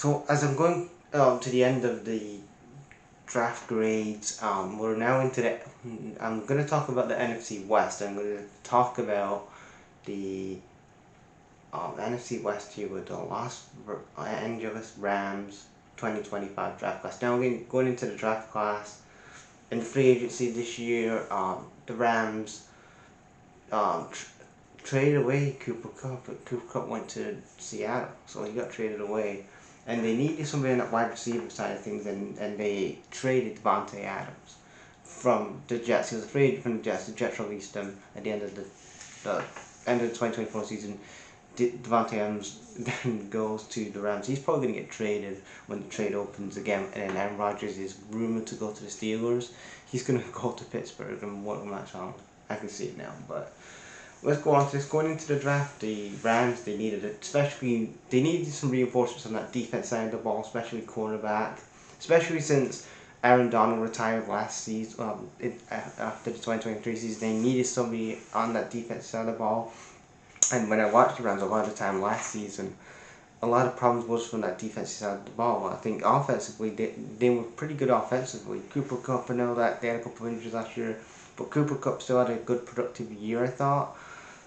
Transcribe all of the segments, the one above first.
So as I'm going to the end of the draft grades, we're now into the. I'm going to talk about the NFC West. I'm going to talk about the NFC West here with the Los Angeles Rams 2025 draft class. Now we're going into the draft class. In the free agency this year, the Rams traded away Cooper Kupp, but Cooper Kupp went to Seattle, so he got traded away. And they needed somebody on that wide receiver side of things, and they traded Devontae Adams from the Jets. He was afraid from the Jets. The Jets released him at the end of the end of the 2024 season. Devontae Adams then goes to the Rams. He's probably going to get traded when the trade opens again, and then Aaron Rodgers is rumored to go to the Steelers. He's going to go to Pittsburgh and work on that challenge. I can see it now, but let's go on to this. Going into the draft, the Rams, they needed it, especially they needed some reinforcements on that defense side of the ball, especially cornerback, especially since Aaron Donald retired last season. After the 2023 season, they needed somebody on that defense side of the ball. And when I watched the Rams a lot of the time last season, a lot of problems was from that defensive side of the ball. I think offensively, they were pretty good offensively. Cooper Kupp, I know that they had a couple of injuries last year, but Cooper Kupp still had a good productive year, I thought.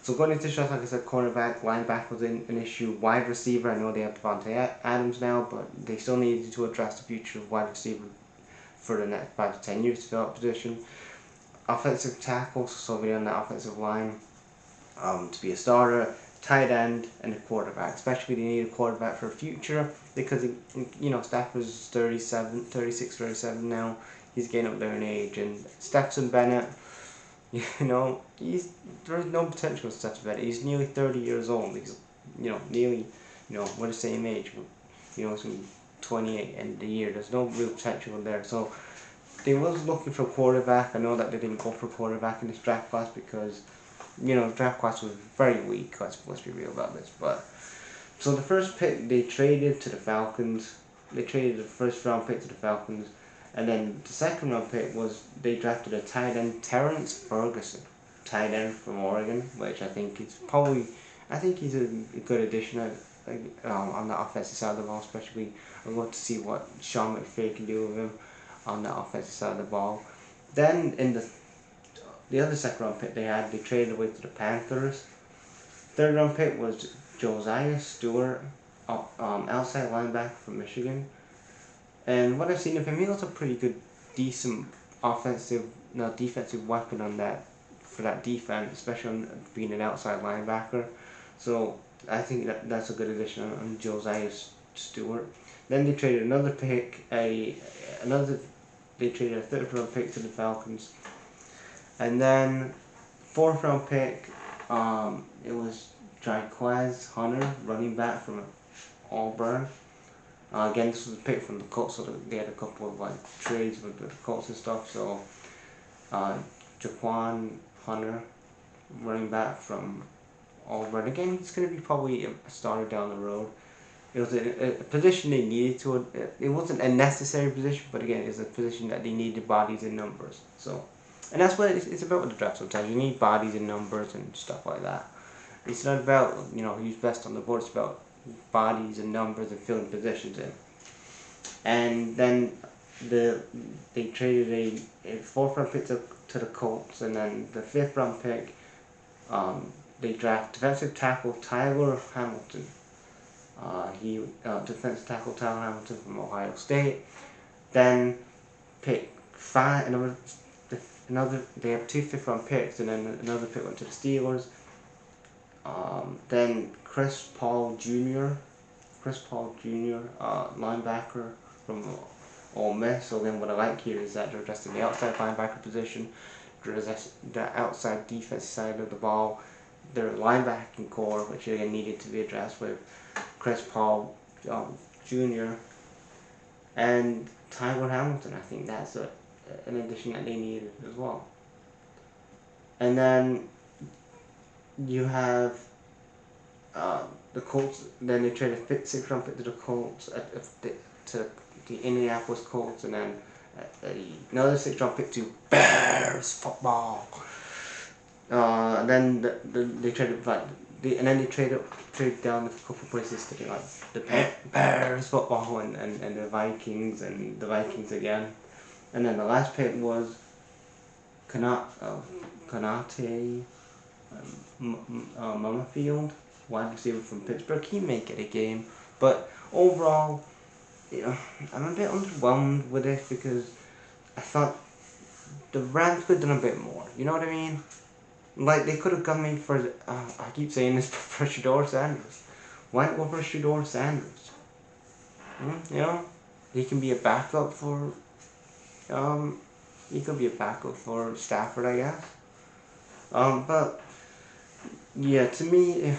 So going into the draft, like I said, cornerback, linebacker was an issue. Wide receiver, I know they have Devontae Adams now, but they still needed to address the future of wide receiver for the next 5 to 10 years to fill that position. Offensive tackle, so somebody on the offensive line to be a starter. Tight end and a quarterback. Especially they need a quarterback for the future because Stafford's 36, 37 now. He's getting up there in age, and Stetson Bennett, there's no potential with Stetson Bennett. He's nearly 30 years old. He's nearly we're the same age. He's 28 end of the year. There's no real potential there. So they was looking for a quarterback. I know that they didn't go for a quarterback in this draft class because the draft class was very weak. Let's be real about this. But so the first pick they traded to the Falcons. They traded the first round pick to the Falcons, and then the second round pick was they drafted a tight end, Terrence Ferguson, tight end from Oregon, which I think he's a good addition on the offensive side of the ball. Especially I want to see what Sean McVay can do with him on the offensive side of the ball. Then in the other second round pick they traded away to the Panthers. Third round pick was Josiah Stewart, outside linebacker from Michigan. And what I've seen of him, he was a pretty good, decent defensive weapon for that defense, especially on being an outside linebacker. So I think that's a good addition on Josiah Stewart. Then they traded another pick, they traded a third round pick to the Falcons. And then fourth round pick, it was Jaquez Hunter, running back from Auburn. Again, this was a pick from the Colts, so they had a couple of trades with the Colts and stuff. So Jaquan Hunter, running back from Auburn. Again, he's going to be probably a starter down the road. It was a position they needed to. It wasn't a necessary position, but again, it's a position that they needed bodies and numbers. So. And that's what it's about with the draft sometimes. You need bodies and numbers and stuff like that. It's not about, who's best on the board. It's about bodies and numbers and filling positions in. And then they traded a fourth round pick to the Colts. And then the fifth round pick, they draft defensive tackle Tyler Hamilton. Defensive tackle Tyler Hamilton from Ohio State. Then pick they have 2 fifth round picks, and then another pick went to the Steelers. Then Chris Paul Jr., linebacker from Ole Miss. So then what I like here is that they're addressing the outside linebacker position, the outside defense side of the ball, their linebacking core, which again needed to be addressed with Chris Paul Jr. and Tyler Hamilton. I think that's an addition that they needed as well. And then you have the Colts. Then they traded a 6th round pick to the Colts, to the Indianapolis Colts, and then another 6th round pick to Bears football. Then they traded and then they trade down a couple places to do like the Bears football and the Vikings and the Vikings again. And then the last pick was Konate Mummerfield, wide receiver from Pittsburgh. He may get a game, but overall, I'm a bit underwhelmed with it because I thought the Rams could have done a bit more. You know what I mean? Like, they could have gone maybe for, I keep saying this, for Shedeur Sanders. Why not go for Shedeur Sanders? He can be a backup for, he could be a backup for Stafford, I guess. But, yeah, to me,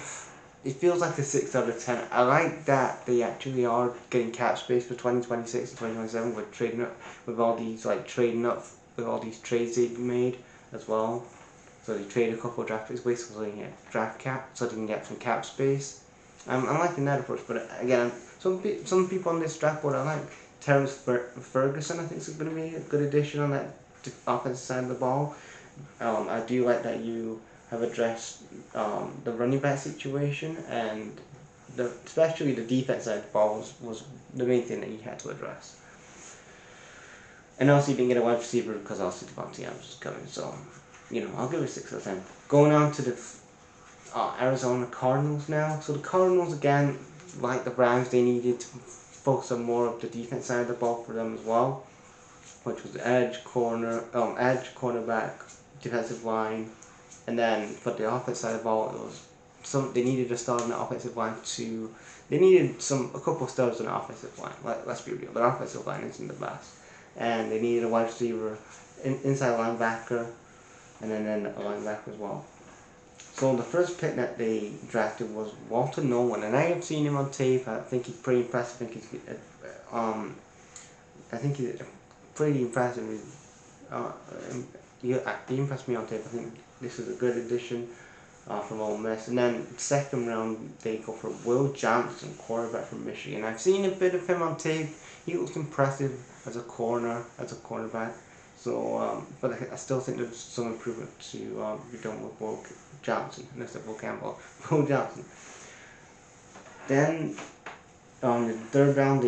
it feels like a 6 out of 10. I like that they actually are getting cap space for 2026 and 2027 with trading up, with all these, trading up with all these trades they've made as well. So they trade a couple of draft picks basically so they can get draft cap, so they can get some cap space. I'm liking that approach, but again, some people on this draft board, I like Terrence Ferguson. I think is going to be a good addition on that offensive side of the ball. I do like that you have addressed the running back situation, and especially the defense side of the ball was the main thing that you had to address. And also you didn't get a wide receiver because also Devontae Adams was coming, so I'll give it a 6 out of 10. Going on to the Arizona Cardinals now. So the Cardinals, again, like the Rams, they needed to focus on more of the defense side of the ball for them as well, which was edge, cornerback, defensive line, and then for the offensive side of the ball, it was they needed a star on the offensive line they needed a couple of stars on the offensive line. Let's be real, their offensive line isn't the best, and they needed a wide receiver, inside linebacker, and then a linebacker as well. So the first pick that they drafted was Walter Nolan, and I have seen him on tape. I think he's pretty impressive. I think he's pretty impressive. He impressed me on tape. I think this is a good addition from Ole Miss. And then second round they go for Will Johnson, quarterback from Michigan. I've seen a bit of him on tape. He looks impressive as a cornerback. So, but I still think there's some improvement to be done with Will Johnson, instead of Will Campbell. Will Johnson. Then, the third round,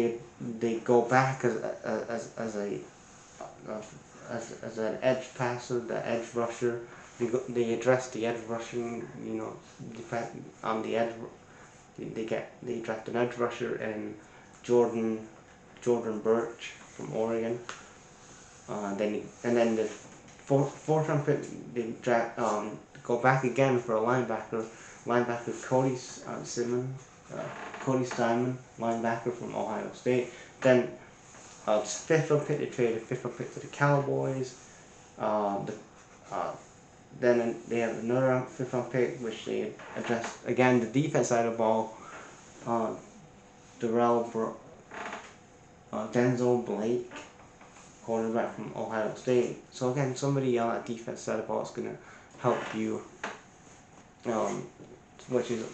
they go back as an edge passer, the edge rusher. They address the edge rushing, on the edge. They draft an edge rusher and Jordan Birch from Oregon. Then the fourth round pick, they draft go back again for a linebacker Cody Steinman, linebacker from Ohio State. Then fifth round pick, they traded fifth round pick to the Cowboys. Then they have another fifth round pick which they addressed again the defense side of the ball. Denzel Blake, quarterback from Ohio State. So again, somebody on that defense side of the ball is going to help you, which is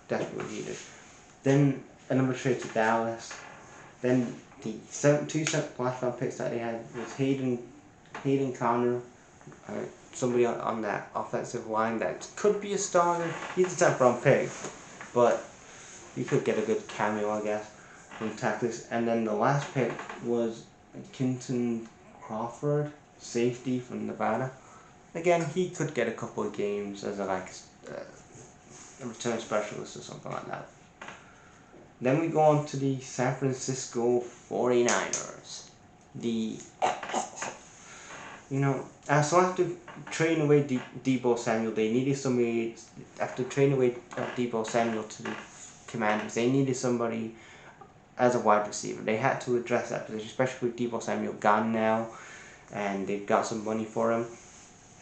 definitely needed. Then another trade to Dallas. Then the two last round picks that they had was Hayden Connor, somebody on that offensive line that could be a starter. He's a 10th round pick, but he could get a good cameo, I guess, from Texas. And then the last pick was Kinton Crawford, safety from Nevada. Again, he could get a couple of games as a return specialist or something like that. Then we go on to the San Francisco 49ers. So after trading away Deebo Samuel, they needed somebody. After trading away Deebo Samuel to the Commanders, they needed somebody as a wide receiver. They had to address that position, especially with Deebo Samuel gone now, and they've got some money for him.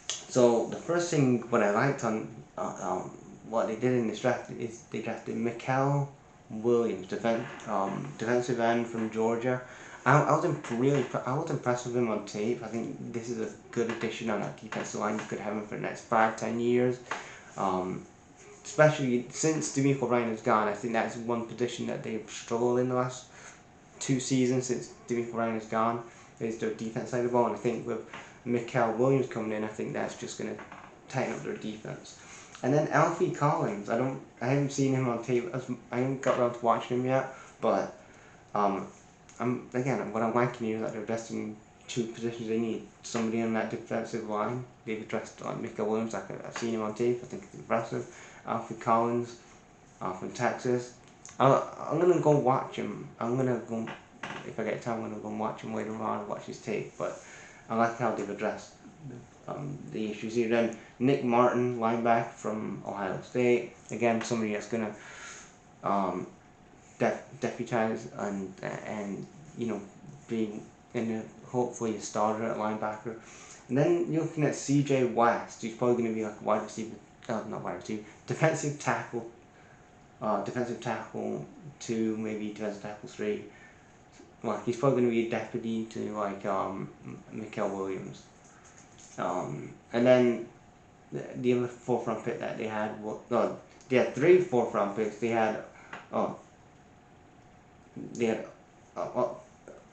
So the first thing what I liked on what they did in this draft is they drafted Mikael Williams, defensive end from Georgia. I was impressed with him on tape. I think this is a good addition on that defensive line. You could have him for the next 5-10 years. Especially since DeMeco Ryan is gone, I think that's one position that they've struggled in the last 2 seasons since DeMeco Ryan is gone, is their defense side of the ball. And I think with Mikael Williams coming in, I think that's just going to tighten up their defense. And then Alfie Collins, I haven't seen him on tape. I haven't got around to watching him yet, but what I'm liking here is that they're addressing two positions they need. Somebody on that defensive line. They've addressed Mikael Williams. I've seen him on tape. I think he's impressive. Alfie Collins, from Texas. I'm gonna go watch him. I'm gonna go, if I get time, I'm gonna go watch him later on and watch his tape. But I like how they've addressed the issues here. Then Nick Martin, linebacker from Ohio State. Again, somebody that's gonna deputize and being in hopefully a starter at linebacker. And then you're looking at C.J. West, who's probably going to be like a wide receiver, not wide receiver, defensive tackle 2, maybe defensive tackle 3. Like he's probably going to be a deputy to like Mikael Williams. And then the other 4th round pick that they had, they had 3 4th round picks. They had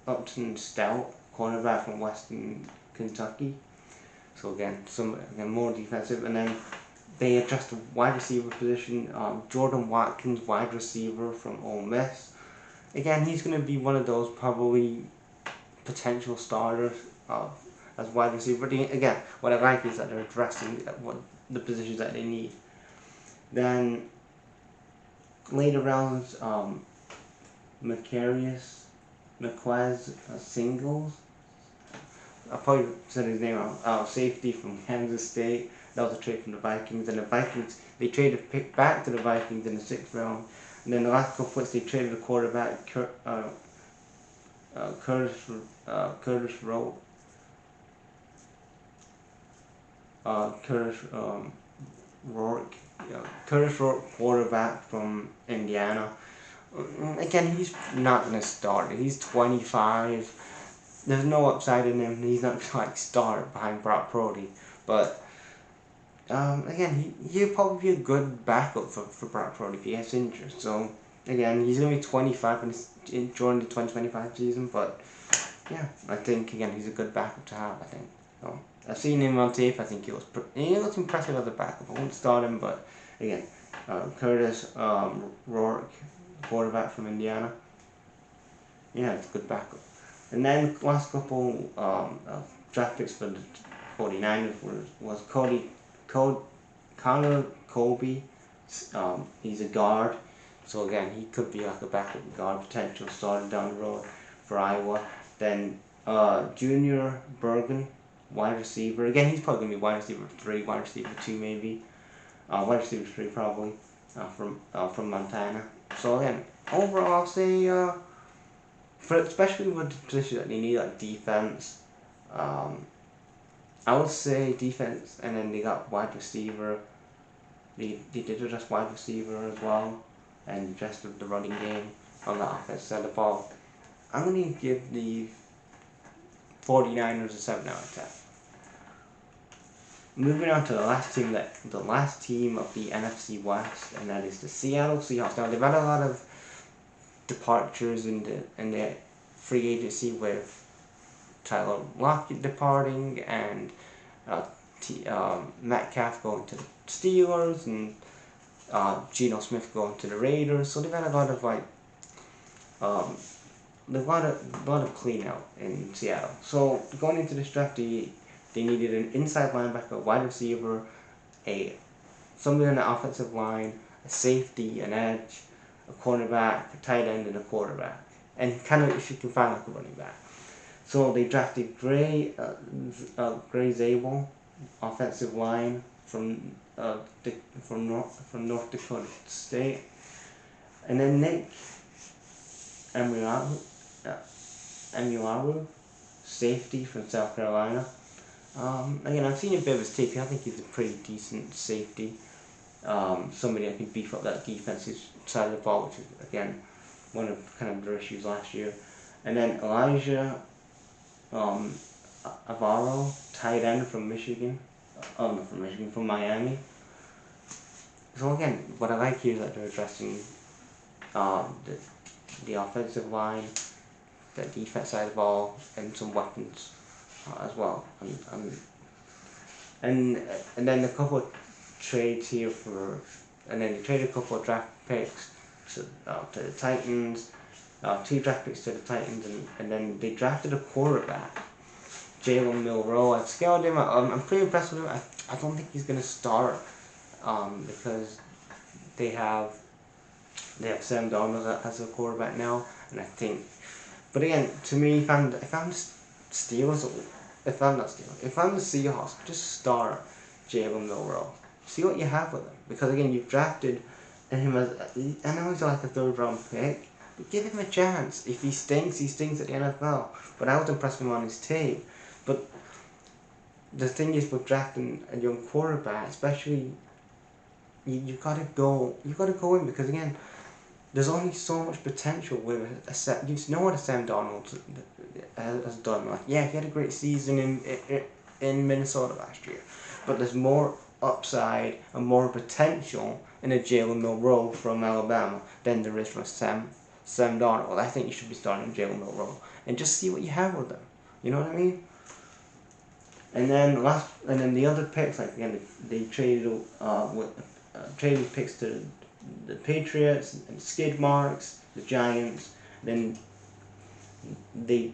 Upton Stout, cornerback from Western Kentucky. So again, more defensive. And then they addressed the wide receiver position. Jordan Watkins, wide receiver from Ole Miss. Again, he's going to be one of those probably potential starters as wide receiver. Again, what I like is that they're addressing the positions that they need. Then later rounds, Marquez Singles. I probably said his name wrong. Safety from Kansas State. That was a trade from the Vikings. And the Vikings, they traded a pick back to the Vikings in the 6th round. And then the last couple weeks, they traded a quarterback, Curtis Rourke. Curtis Rourke, quarterback from Indiana. Again, he's not going to start. He's 25. There's no upside in him. He's not going to start behind Brock Purdy. But again, he'll probably be a good backup for Brock Purdy if he has interest. So again, he's going to be 25 during the 2025 season. But yeah, I think again he's a good backup to have. I think. So, I've seen him on tape. I think he looks impressive as a backup. I won't start him, but again, Curtis Rourke, quarterback from Indiana. Yeah, it's a good backup. And then last couple draft picks for the 49ers was Connor Colby. He's a guard, so again he could be like a backup guard potential starter down the road for Iowa. Then Junior Bergen, wide receiver. Again, he's probably gonna be wide receiver 3, wide receiver 2 maybe, wide receiver 3 probably from Montana. So again, overall I'll say especially with the position that they need, like defense, I would say defense, and then they got wide receiver. They did address wide receiver as well, and addressed the running game on the offense side of the ball. I'm going to give the 49ers a 7 out of 10. Moving on to the last team of the NFC West, and that is the Seattle Seahawks. Now they've had a lot of departures in the free agency with Tyler Lockett departing and Metcalf going to the Steelers and Geno Smith going to the Raiders. So they've had a lot of a lot of clean out in Seattle. So going into this draft, they needed an inside linebacker, wide receiver, somebody on the offensive line, a safety, an edge, a cornerback, a tight end, and a quarterback. And kind of if you can find like a running back. So they drafted Gray Zabel, offensive line from North Dakota State, and then Nick Emuaru, safety from South Carolina. Again, I've seen a bit of his tape. I think he's a pretty decent safety. Somebody that can beef up that defensive side of the ball, which is again one of kind of their issues last year. And then Elijah Avaro, tight end from Michigan. Not from Michigan, from Miami. So again, what I like here is that they're addressing the offensive line, the defense side of the ball, and some weapons as well. And then a couple of trades here and then they traded a couple of draft picks to the Titans, 2 draft picks to the Titans, and then they drafted a quarterback, Jalen Milroe. I've scouted him. I'm pretty impressed with him. I don't think he's gonna start because they have Sam Darnold as a quarterback now, and I think. But again, to me, if I'm the Steelers, if I'm the Seahawks, just start Jalen Milroe. See what you have with him, because again, you've drafted him as, I know he's like a 3rd round pick, but give him a chance. If he stinks, he stinks at the NFL. But I was impressed with him on his tape. But the thing is, with drafting a young quarterback, especially, you gotta go in, because again, there's only so much potential with you know what a Sam Darnold has done. Like, yeah, he had a great season in Minnesota last year, but there's more upside and more potential in a Jalen Milroe from Alabama than there is from Sam Darnold. I think you should be starting Jalen Milroe and just see what you have with them. You know what I mean? And then the other picks, like again, they traded traded picks to the Patriots and skid marks, the Giants. Then they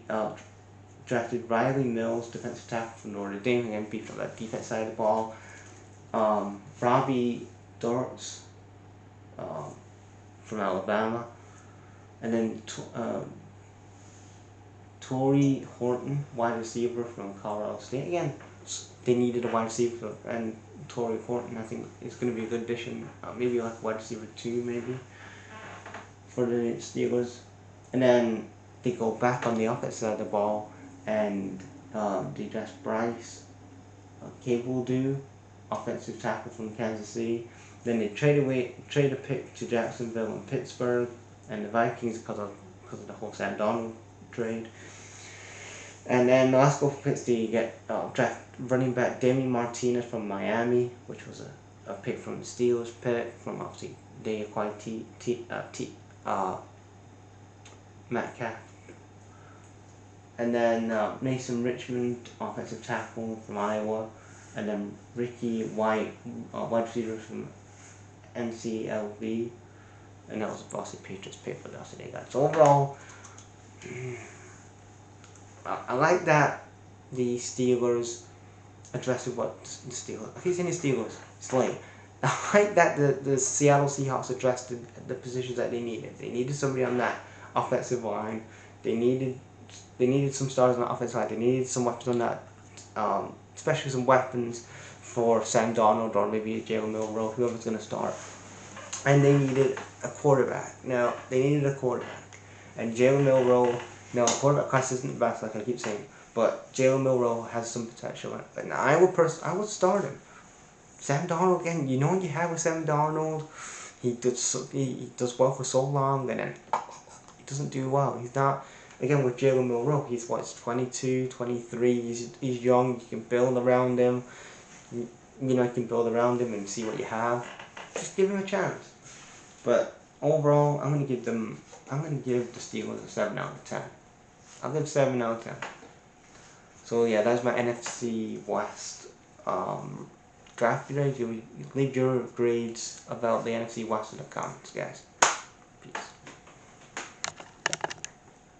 drafted Riley Mills, defensive tackle from Notre Dame, again beefed up that defense side of the ball. Robbie Dortz from Alabama, and then Torrey Horton, wide receiver from Colorado State. Again, they needed a wide receiver, and Torrey Horton, I think, is going to be a good addition. Maybe like wide receiver 2, maybe, for the Steelers. And then they go back on the offensive side of the ball, and they draft Bryce Cabeldue, offensive tackle from Kansas City. Then they trade a pick to Jacksonville and Pittsburgh and the Vikings because of the whole Sam Darnold trade. And then the last couple of picks, they get draft running back Damian Martinez from Miami, which was a pick from the Steelers pick, from obviously they acquired Metcalf. And then Mason Richmond, offensive tackle from Iowa, and then Ricky White, wide receiver from NCLV, and that was obviously Patriots pick, but that's what they got. So overall, I like that the Steelers addressed what the Steelers. I keep saying the Steelers. It's late. I like that the Seattle Seahawks addressed the positions that they needed. They needed somebody on that offensive line. They needed some stars on the offensive line. They needed some weapons on that, especially some weapons for Sam Darnold or maybe Jalen Milroe, whoever's going to start. And they needed a quarterback. Now, they needed a quarterback. And Jalen Milroe, no, quarterback class isn't the best, like I keep saying, but Jalen Milroe has some potential in it. But I would start him. Sam Darnold, again, you know what you have with Sam Darnold? He does well for so long, and then he doesn't do well. He's not, again, with Jalen Milroe, he's 22, 23, he's young, you can build around him. You can build around him and see what you have. Just give him a chance. But overall, I'm gonna give the Steelers a 7 out of 10. I'll give 7 out of 10. So yeah, that's my NFC West draft grade. You leave your grades about the NFC West in the comments, guys.